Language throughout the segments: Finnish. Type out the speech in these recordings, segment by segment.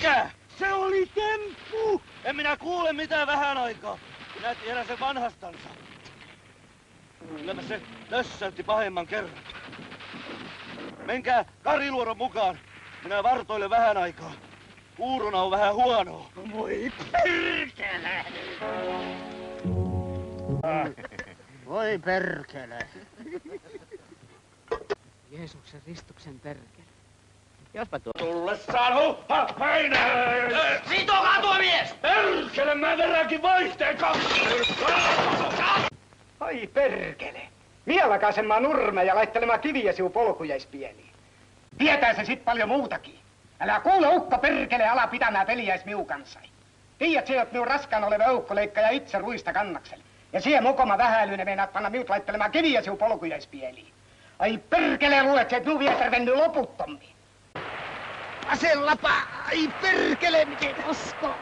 Mikä? Se oli temppu! En minä kuule mitään vähän aikaa. Minä tiedän sen vanhastansa. Kylläpä se tössäytti pahemman kerran. Menkää Kariluodon mukaan. Minä vartoilen vähän aikaa. Uurona on vähän huonoa. Voi perkele! Voi perkele! Jeesuksen ristuksen perkele. Jospa tuo... Tullessaan huppa paineen! Sitokaa tuo mies! Perkele, mä vedänkin vaihteen Ai perkele! Mielakaisemmaa nurme ja laittelemaan kiviä siu polkujaispieniin. Tietää se sit paljon muutakin. Älä kuule ukko perkele ala pitämään peliäis miu kanssa. Tiedät se, että minun raskaan oleva eukkoleikka ja itse ruista kannakselle. Ja siihen mokoma vähäilyinen meinaat panna miut laittelemaan kiviä siu polkujaispieniin. Ai perkele, luulet se, että minun vieter venny loputtommin. Asellapa! Ai perkele, miten usko!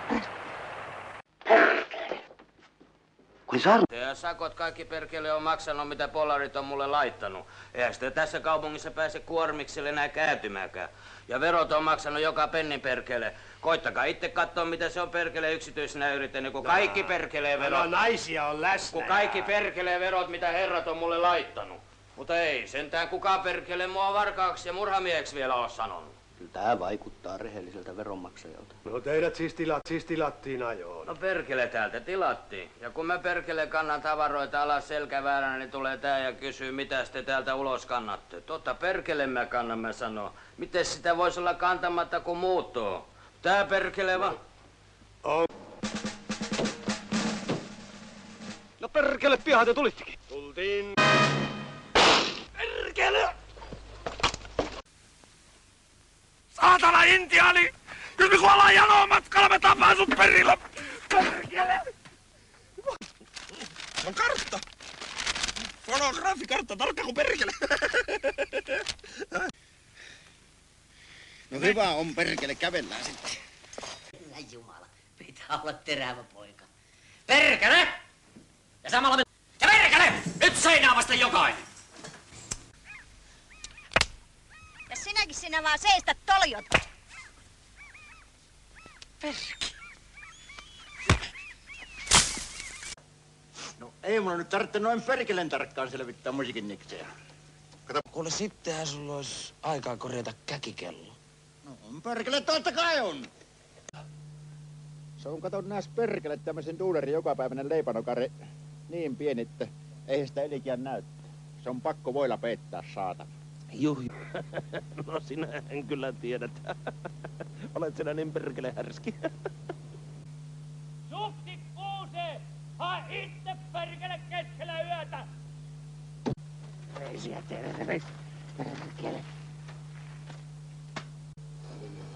Ja sakot kaikki perkele on maksanut, mitä polarit on mulle laittanut. Eihän sitä tässä kaupungissa pääse kuormikselle enää kääntymäänkään. Ja verot on maksanut joka pennin perkele. Koittakaa itse katsoa, mitä se on perkele yksityisenä yrittänyt, kun kaikki perkelee verot. No naisia on läsnä. Kun kaikki perkelee verot, mitä herrat on mulle laittanut. Mutta ei sentään kukaan perkele mua varkaaksi ja murhamieheksi vielä ole sanonut. Kyllä tää vaikuttaa rehelliseltä veronmaksajalta. No teidät siis tilattiin ajoon. No perkele täältä tilattiin. Ja kun mä perkele kannan tavaroita alas selkävääränä, niin tulee tää ja kysyy, mitä te täältä ulos kannatte. Totta perkele mä kannan, mä sanoo. Miten sitä voisi olla kantamatta, kun muuttuu? Tää perkele vaan. No perkele, pian te tulittekin. Tultiin. Perkele! Saatana intiaani! Kyllä me kuollaan janoon matkalla, me tapaan sut perillä! Perkele! Se on kartta! Fonografikartta, tarkka kuin perkele! No hyvä on perkele, kävellään sitten. Hyvä Jumala, pitää olla terävä poika. Perkele! Ja samalla me... Ja perkele! Nyt seinää vasta jokainen! Ja sinäkin sinä vaan seistä toljot. No ei mulla nyt tarvitse noin perkelen tarkkaan selvittää musiikin niksejä. Kato. Kuule, sittenhän sulla olisi aikaa korjata käkikello. No on perkele, totta kai on. Se on, kato nääs perkele tämmöisen duunerin jokapäiväinen leipanokare niin pieni, että eihän sitä elikiän näyttää. Se on pakko voilla peittää, saatana. Juh. No sinä en kyllä tiedät. Olet sinä niin perkele härski. Sukki kuuse! Hae itse perkele keskellä yötä! Reisiä terveys, perkele.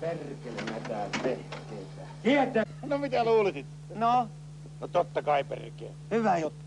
Perkele mätää vehkeitä. Tietää! No mitä luulisit? No, No totta kai perkele. hyvä juttu.